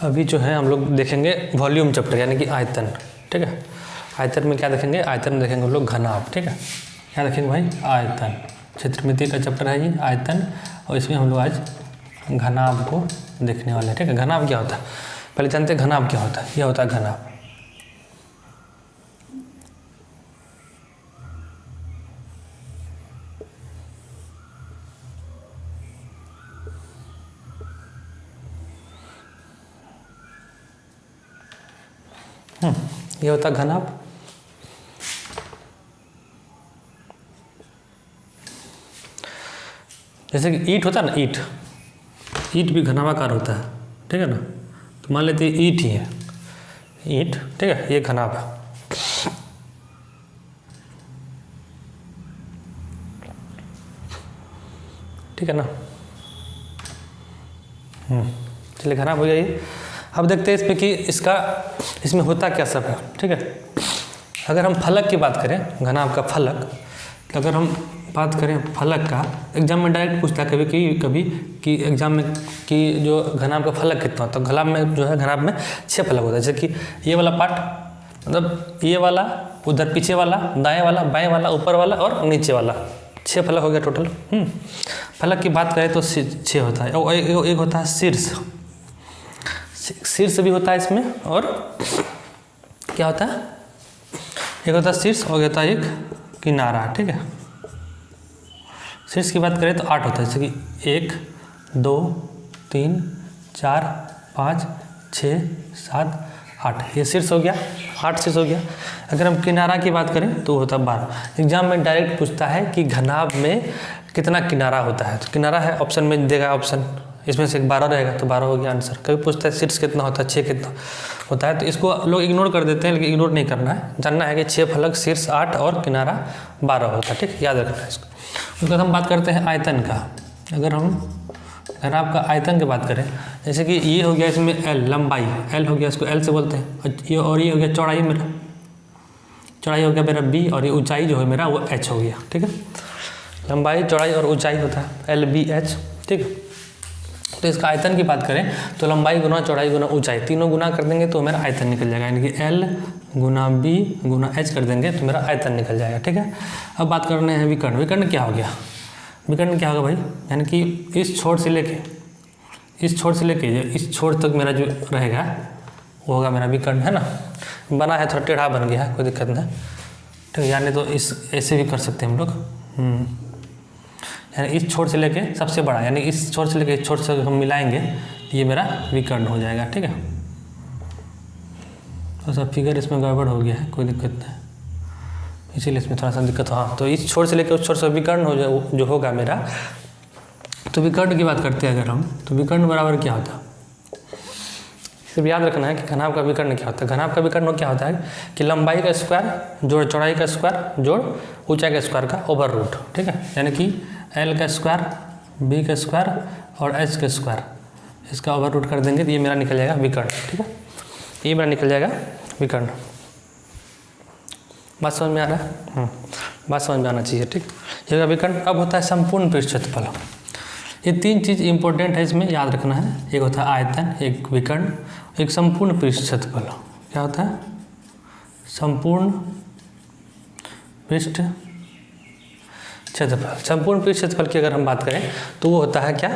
अभी जो है हम लोग देखेंगे वॉल्यूम चैप्टर यानी कि आयतन, ठीक है। आयतन में क्या देखेंगे, आयतन में देखेंगे हम लोग घनाभ, ठीक है। क्या देखेंगे भाई, आयतन। क्षेत्रमिति का चैप्टर है ये आयतन, और इसमें हम लोग आज घनाभ को देखने वाले हैं, ठीक है। घनाभ क्या होता है पहले जानते हैं, घनाभ क्या होता है। यह होता है घनाभ। ये होता है घनाभ। जैसे कि ईंट होता है ना, ईंट भी घनाभाकार होता है, ठीक है ना। तो मान लेते हैं ईंट ही है, ईंट, ठीक है, ये घनाभ है। ठीक है ना। चलिए घनाभ हो गया ये। अब देखते हैं इसमें कि इसमें होता क्या सब है, ठीक है। अगर हम फलक की बात करें, घनाभ का फलक, तो अगर हम बात करें फलक का, एग्जाम में डायरेक्ट पूछता है कभी कि एग्जाम में कि जो घनाभ का फलक कितना होता है। तो घनाभ में जो है, घनाभ में 6 फलक होता है। जैसे कि ये वाला पार्ट, मतलब ये वाला, उधर पीछे वाला, दाएँ वाला, बाएँ वाला, ऊपर वाला और नीचे वाला, 6 फलक हो गया टोटल। फलक की बात करें तो 6 होता है। और एक होता है शीर्ष भी होता है इसमें, और क्या होता है, एक होता है शीर्ष और होता है एक किनारा, ठीक है। शीर्ष की बात करें तो 8 होता है, जैसे कि 1 2 3 4 5 6 7 8, ये शीर्ष हो गया, 8 शीर्ष हो गया। अगर हम किनारा की बात करें तो होता है 12। एग्जाम में डायरेक्ट पूछता है कि घनाभ में कितना किनारा होता है। तो किनारा है, ऑप्शन में देगा ऑप्शन, इसमें से 12 रहेगा तो 12 हो गया आंसर। कभी पूछता है शीर्ष कितना होता है, 6 कितना होता है, तो इसको लोग इग्नोर कर देते हैं, लेकिन इग्नोर नहीं करना है। जानना है कि 6 फलक, शीर्ष 8 और किनारा 12 होता है, ठीक, याद रखना है इसको। उसके बाद हम बात करते हैं आयतन का। अगर हम घनाभ का आयतन की बात करें, जैसे कि ये हो गया इसमें L, लंबाई L हो गया, इसको L से बोलते हैं। और ये हो गया चौड़ाई, मेरा चौड़ाई हो गया मेरा B, और ये ऊंचाई जो है मेरा वो H हो गया, ठीक है। लंबाई, चौड़ाई और ऊंचाई होता है LBH, ठीक है। तो इसका आयतन की बात करें तो लंबाई गुना चौड़ाई गुना ऊंचाई, तीनों गुना कर देंगे तो मेरा आयतन निकल जाएगा, यानी कि L गुना B गुना H कर देंगे तो मेरा आयतन निकल जाएगा, ठीक है। अब बात करने हैं विकर्ण। विकर्ण क्या हो गया, विकर्ण क्या होगा भाई, यानी कि इस छोर से लेके इस छोर तक मेरा जो रहेगा वो होगा मेरा विकर्ण, है ना। बना है थोड़ा टेढ़ा बन गया है, कोई दिक्कत नहीं, ठीक है। यानी तो इस ऐसे भी कर सकते हैं हम लोग, यानी इस छोर से लेके सबसे बड़ा, यानी इस छोर से लेके इस छोर से हम मिलाएंगे तो ये मेरा विकर्ण हो जाएगा, ठीक है। तो सब फिगर इसमें गड़बड़ हो गया है, कोई दिक्कत नहीं, इसीलिए इसमें थोड़ा सा दिक्कत। हाँ, तो इस छोर से लेकर उस छोर से विकर्ण हो जाए जो होगा मेरा। तो विकर्ण की बात करते हैं अगर हम, तो विकर्ण बराबर क्या होता है, सिर्फ याद रखना है कि घनाभ का विकर्ण क्या होता है। घनाभ का विकर्ण क्या होता है कि लंबाई का स्क्वायर जोड़ चौड़ाई का स्क्वायर जोड़ ऊंचाई का स्क्वायर का ओवर रूट, ठीक है। यानी कि L का स्क्वायर, B का स्क्वायर और H का स्क्वायर, इसका ओवर रूट कर देंगे तो ये मेरा निकल जाएगा विकर्ण, ठीक है। ये मेरा निकल जाएगा विकर्ण। बात समझ में आ रहा है, बात समझ में आना चाहिए, ठीक। ये विकर्ण। अब होता है संपूर्ण पृष्ठ क्षेत्रफल। ये 3 चीज़ इंपॉर्टेंट है, इसमें याद रखना है। एक होता है आयतन, एक विकर्ण, एक संपूर्ण पृष्ठ क्षेत्रफल। क्या होता है, संपूर्ण पृष्ठ क्षेत्रफल। संपूर्ण पृष्ठ क्षेत्रफल की अगर हम बात करें तो वो होता है क्या,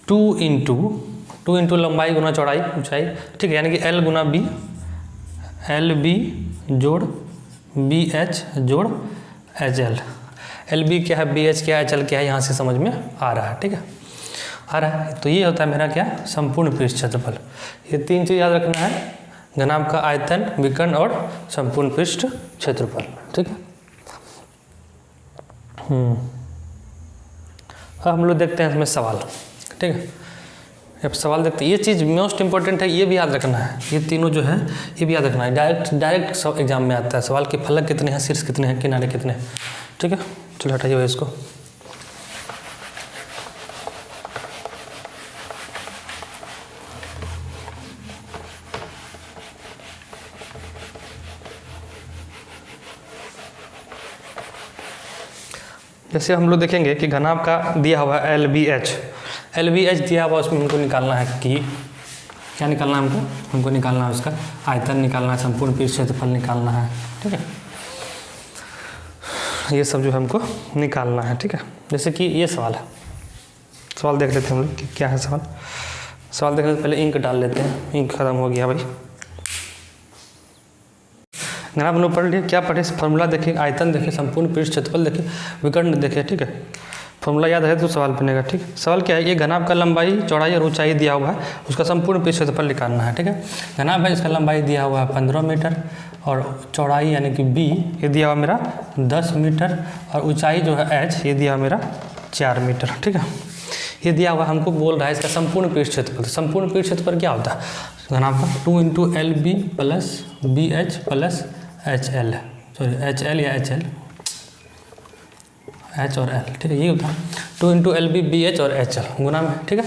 2 इंटू लंबाई गुना चौड़ाई ऊंचाई, ठीक है। यानी कि L गुना B, LB जोड़ BH जोड़ HL। LB क्या है, BH क्या है, HL क्या है, यहाँ से समझ में आ रहा है, ठीक है, आ रहा है। तो ये होता है मेरा क्या, संपूर्ण पृष्ठ क्षेत्रफल। ये 3 चीज़ याद रखना है, घनाभ का आयतन, विकर्ण और संपूर्ण पृष्ठ क्षेत्रफल, ठीक है। अब हम लोग देखते हैं इसमें सवाल, ठीक है। अब सवाल देखते हैं, ये चीज़ मोस्ट इंपॉर्टेंट है, ये भी याद रखना है। ये तीनों जो है ये भी याद रखना है, डायरेक्ट सब एग्जाम में आता है सवाल कि फलक कितने हैं, शीर्ष कितने हैं, किनारे कितने हैं, ठीक है। चलो हटाइए इसको। जैसे हम लोग देखेंगे कि घनाभ का दिया हुआ है LBH दिया हुआ, उसमें हमको निकालना है कि क्या निकालना है हमको निकालना है उसका आयतन निकालना है, संपूर्ण पृष्ठ क्षेत्रफल निकालना है। ठीक है, ये सब जो है हमको निकालना है। ठीक है, जैसे कि ये सवाल है, सवाल देख लेते हैं हम लोग कि क्या है सवाल देखने से पहले इंक डाल लेते हैं। इंक खत्म हो गया भाई। अगर आप लोग पढ़ लिए, क्या पढ़े, फॉर्मूला देखिए, आयतन देखिए, संपूर्ण पृष्ठ क्षेत्रफल देखिए, विकर्ण देखिए। ठीक है, फॉर्मूला याद है तो सवाल बनेगा। ठीक है, सवाल क्या है, ये घनाभ का लंबाई, चौड़ाई और ऊंचाई दिया हुआ है, उसका संपूर्ण पृष्ठ क्षेत्रफल निकालना है। ठीक है, घनाभ है, इसका लंबाई दिया हुआ है 15 मीटर और चौड़ाई यानी कि b ये दिया हुआ मेरा 10 मीटर और ऊंचाई जो है h ये दिया हुआ मेरा 4 मीटर। ठीक है, ये दिया हुआ हमको बोल रहा है इसका संपूर्ण पृष्ठ क्षेत्रफल। संपूर्ण पृष्ठ क्षेत्रफल क्या होता है घनाभ का 2 × LB + BH + HL, sorry HL या HL, H और L। ठीक है, ये होता है 2 × LB BH और HL गुना में। ठीक है,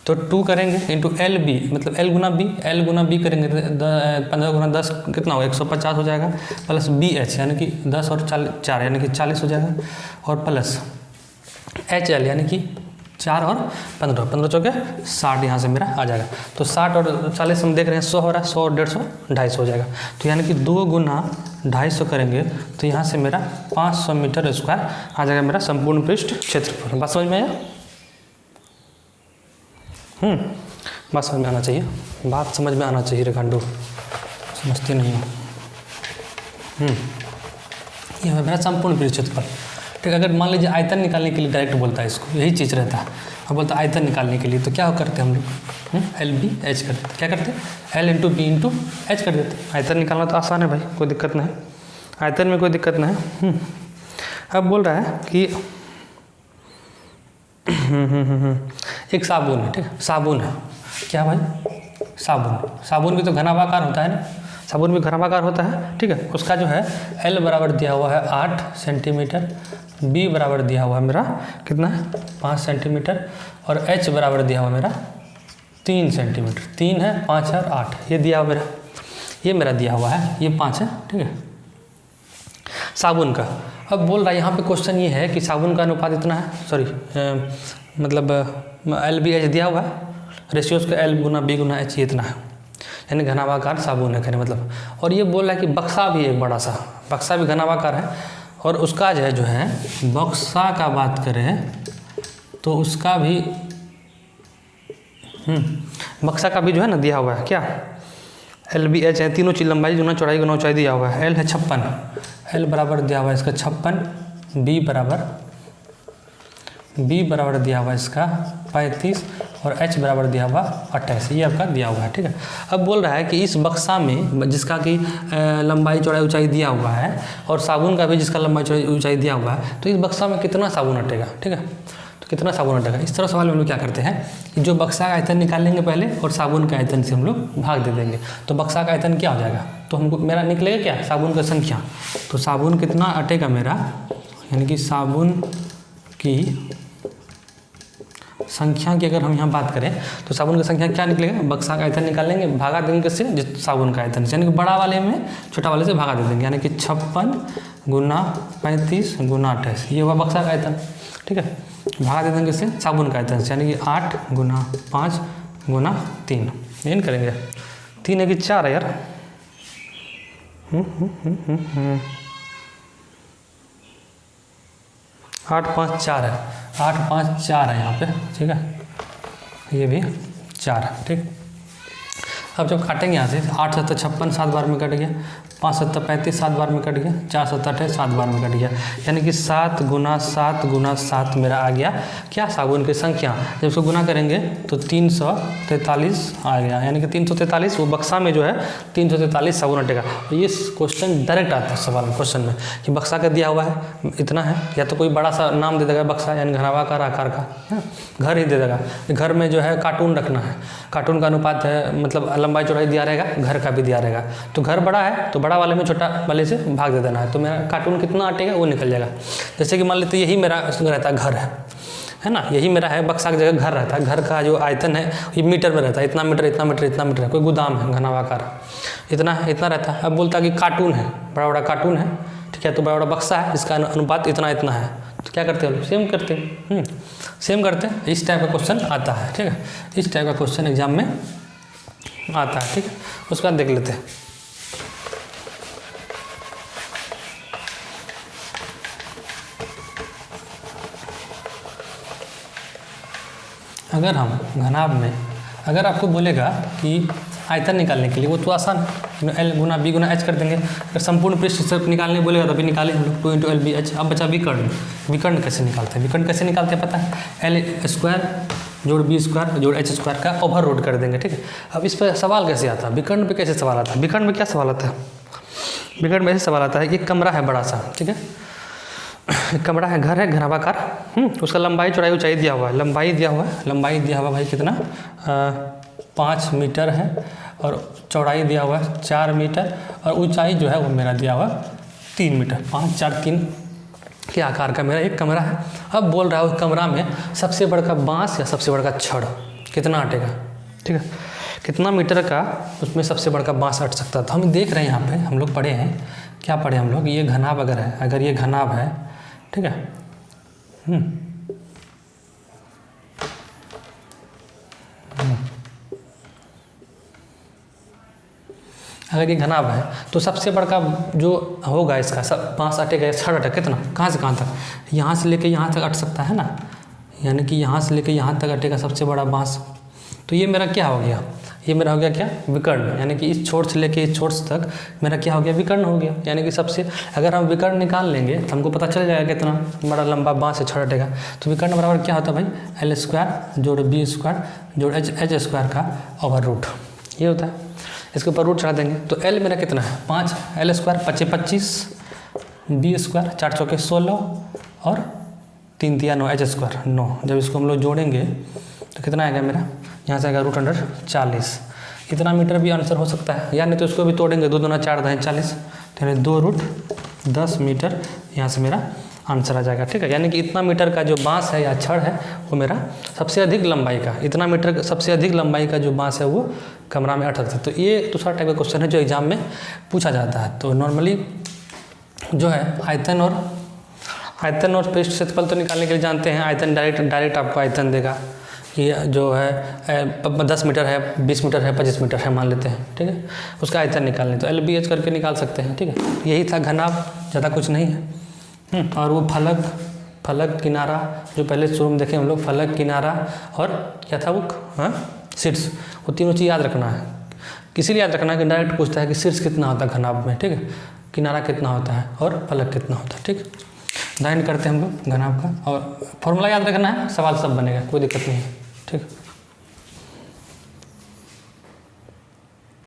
तो 2 करेंगे इंटू LB मतलब L गुना B, L गुना B करेंगे 15 × 10 कितना होगा 150 हो जाएगा, प्लस BH यानी कि 10 और 4 यानी कि 40 हो जाएगा, और प्लस HL यानी कि 4 और 15, 15 चौके 60 यहाँ से मेरा आ जाएगा। तो 60 और 40 हम देख रहे हैं 100 हो रहा है, 100 और 150 250 हो जाएगा। तो यानी कि 2 × 250 करेंगे तो यहाँ से मेरा 500 मीटर स्क्वायर आ जाएगा मेरा संपूर्ण पृष्ठ क्षेत्रफल। बात समझ में आया? बात समझ में आना चाहिए, बात समझ में आना चाहिए रेखांडो, समझते नहीं हो। ये है मेरा संपूर्ण पृष्ठ क्षेत्रफल। ठीक है, अगर मान लीजिए आयतन निकालने के लिए डायरेक्ट बोलता है इसको, यही चीज़ रहता है, अब बोलता है आयतन निकालने के लिए, तो क्या करते हैं हम लोग LB H करते हैं। क्या करते हैं L × B × H कर देते हैं। आयतन निकालना तो आसान है भाई, कोई दिक्कत नहीं, आयतन में कोई दिक्कत नहीं है। अब बोल रहा है कि एक साबुन है। ठीक है, साबुन है, क्या भाई साबुन भी तो घनाभाकार होता है ना, साबुन भी घनाभाकार होता है। ठीक है, उसका जो है L बराबर दिया हुआ है 8 सेंटीमीटर, B बराबर दिया हुआ है मेरा कितना है 5 सेंटीमीटर, और H बराबर दिया हुआ मेरा 3 सेंटीमीटर। 3 है, 5 है और 8 ये दिया हुआ मेरा, ये मेरा दिया हुआ है, ये 5 है। ठीक है, साबुन का अब बोल रहा है यहाँ पे क्वेश्चन ये है कि साबुन का अनुपात इतना है, सॉरी मतलब LB H दिया हुआ है, रेशियो उसका L × B × H ये इतना है, यानी घनाभाकार साबुन है कहने मतलब। और ये बोल रहा है कि बक्सा भी एक बड़ा सा बक्सा भी घनाभाकार है, और उसका जो है बक्सा का बात करें तो उसका भी बक्सा का भी जो है ना दिया हुआ है क्या LB H है, तीनों चीज लंबाई गुना चौड़ाई गुना ऊंचाई दिया हुआ है। L है 56, L बराबर दिया हुआ है इसका 56, B बराबर दिया हुआ है इसका 35 और H बराबर दिया हुआ 28, ये आपका दिया हुआ है। ठीक है, अब बोल रहा है कि इस बक्सा में जिसका कि लंबाई चौड़ाई ऊंचाई दिया हुआ है और साबुन का भी जिसका लंबाई चौड़ाई ऊंचाई दिया हुआ है, तो इस बक्सा में कितना साबुन अटेगा। ठीक है, तो कितना साबुन अटेगा, इस तरह सवाल में हम लोग क्या करते हैं कि जो बक्सा का आयतन निकालेंगे पहले और साबुन के आयतन से हम लोग भाग दे देंगे, तो बक्सा का आयतन क्या हो जाएगा, तो हमको मेरा निकलेगा क्या साबुन का संख्या, तो साबुन कितना अटेगा मेरा, यानी कि साबुन की संख्या की अगर हम यहाँ बात करें तो साबुन की संख्या क्या निकलेगा, बक्सा का आयतन निकालेंगे, भागा देंगे किससे, जिस साबुन का आयतन से, यानी कि बड़ा वाले में छोटा वाले से भागा दे देंगे, यानी कि 56 × 35 × 28 ये हुआ बक्सा का आयतन। ठीक है, भागा दे देंगे इससे साबुन का आयतन से, यानी कि 8 × 5 × 3 ये करेंगे, 3 है कि 4 है यार, 8 5 4 है, 8 5 4 है यहाँ पे। ठीक है, ये भी 4 है। ठीक, अब जब काटेंगे यहाँ से 8 7 56 7 बार में कट गया, 5 7 35 7 बार में कट गया, 4 7 28 7 बार में कट गया, यानी कि 7 × 7 × 7 मेरा आ गया क्या साबुन की संख्या। जब इसको गुना करेंगे तो 343 आ गया, यानी कि 343 वो बक्सा में जो है 343 साबुन अटेगा। तो ये क्वेश्चन डायरेक्ट आता है सवाल में, क्वेश्चन में कि बक्सा का दिया हुआ है इतना है, या तो कोई बड़ा सा नाम दे देगा बक्सा यानी घनाभाकार आकार का है, घर ही दे देगा, घर में जो है कार्टून रखना है, कार्टून का अनुपात है मतलब लंबाई चौड़ाई दिया रहेगा, घर का भी दिया रहेगा, तो घर बड़ा है तो बड़ा वाले में छोटा वाले से भाग दे देना है, तो मेरा कार्टून कितना अटेगा वो निकल जाएगा। जैसे कि मान लेते यही मेरा रहता है घर है ना, यही मेरा है बक्सा की जगह घर रहता है, घर का जो आयतन है ये मीटर में रहता है, इतना मीटर इतना मीटर इतना मीटर है, कोई गोदाम है घनाभाकार इतना रहता है। अब बोलता है कि कार्टून है, बड़ा बड़ा कार्टून है, ठीक है, तो बड़ा बड़ा बक्सा है जिसका अनुपात इतना इतना है, तो क्या करते हैं सेम करते हैं, सेम करते हैं। इस टाइप का क्वेश्चन आता है। ठीक है, इस टाइप का क्वेश्चन एग्जाम में आता है, ठीक है। उसके बाद देख लेते हैं। अगर हम घनाभ में, अगर आपको बोलेगा कि आयतन निकालने के लिए, वो तो आसान है, एल गुना बी गुना एच कर देंगे। अगर संपूर्ण पृष्ठ सिर्फ निकालने बोलेगा तो अभी निकाले हम लोग 2 × एल बी एच। अब बचा विकर्ण। विकर्ण कैसे निकालते हैं? विकर्ण कैसे निकालते हैं पता है? एल स्क्वायर जोड़ बी स्क्वायर जोड़ एच स्क्वायर का ओवर रूट कर देंगे, ठीक है। अब इस पर सवाल कैसे आता है? विकर्ण पे कैसे सवाल आता है? विकर्ण में क्या सवाल आता है? विकर्ण में ऐसे सवाल आता है, एक कमरा है बड़ा सा, ठीक है, एक कमरा है, घर है घनाभाकार, उसका लंबाई चौड़ाई ऊंचाई दिया हुआ है। लंबाई दिया हुआ है, लंबाई दिया हुआ भाई कितना 5 मीटर है, और चौड़ाई दिया हुआ है 4 मीटर, और ऊंचाई जो है वो मेरा दिया हुआ 3 मीटर। 5 4 3 के आकार का मेरा एक कमरा है। अब बोल रहा है उस कमरा में सबसे बड़का बांस या सबसे बड़का छड़ कितना अटेगा, ठीक है, कितना मीटर का उसमें सबसे बड़का बांस अट सकता है। तो हम देख रहे हैं यहाँ पे, हम लोग पढ़े हैं, क्या पढ़े हम लोग, ये घनाभ अगर है, अगर ये घनाभ है, ठीक है, अगर ये घनाभ है तो सबसे बड़का जो होगा इसका सब बांस अटेगा या छड़ अटेगा कितना, कहाँ से कहाँ तक, यहाँ से लेके यहाँ तक अट सकता है ना, यानी कि यहाँ से लेके यहाँ तक अटेगा सबसे बड़ा बांस। तो ये मेरा क्या हो गया, ये मेरा हो गया क्या, विकर्ण, यानी कि इस छोर से लेके इस छोर तक मेरा क्या हो गया, विकर्ण हो गया। यानी कि सबसे, अगर हम विकर्ण निकाल लेंगे तो हमको पता चल जाएगा कितना बड़ा लंबा बांस से छड़ अटेगा। तो विकर्ण बराबर क्या होता है भाई, एल स्क्वायर जोड़ बी स्क्वायर जोड़ एच स्क्वायर का ओवर रूट, ये होता है। इसके ऊपर रूट चढ़ा देंगे तो एल मेरा कितना है 5, एल स्क्वायर 25, बी स्क्वायर 4 चौके 16, और 3 तिया 9, एच स्क्वायर 9। जब इसको हम लोग जोड़ेंगे तो कितना आएगा मेरा, यहाँ से आएगा √40। इतना मीटर भी आंसर हो सकता है, या नहीं तो इसको भी तोड़ेंगे, 2 दूना 4 10 40, यानी 2√10 मीटर यहाँ से मेरा आंसर आ जाएगा, ठीक है। यानी कि इतना मीटर का जो बांस है या छड़ है वो मेरा सबसे अधिक लंबाई का, इतना मीटर का सबसे अधिक लंबाई का जो बांस है वो कमरा में अट सकता है। तो ये दूसरा टाइप का क्वेश्चन है जो एग्जाम में पूछा जाता है। तो नॉर्मली जो है आयतन और पृष्ठ क्षेत्रफल तो निकालने के लिए जानते हैं, आयतन डायरेक्ट आपको आयतन देगा। ये जो है 10 मीटर है, 20 मीटर है, 25 मीटर है मान लेते हैं, ठीक है, उसका आयतन निकालने तो एल बी एच करके निकाल सकते हैं, ठीक है। यही था घनाभ, ज़्यादा कुछ नहीं है। और वो फलक किनारा जो पहले शुरू में देखे हम लोग, फलक किनारा और क्या था वो, शीर्ष, वो तीनों चीज़ याद रखना है। किसी लिए याद रखना है कि डायरेक्ट पूछता है कि शीर्ष कितना होता है घनाभ में, ठीक है, किनारा कितना होता है और फलक कितना होता है, ठीक है। दाइन करते हैं हम लोग घनाभ का, और फॉर्मूला याद रखना है, सवाल सब बनेगा, कोई दिक्कत नहीं है, ठीक है।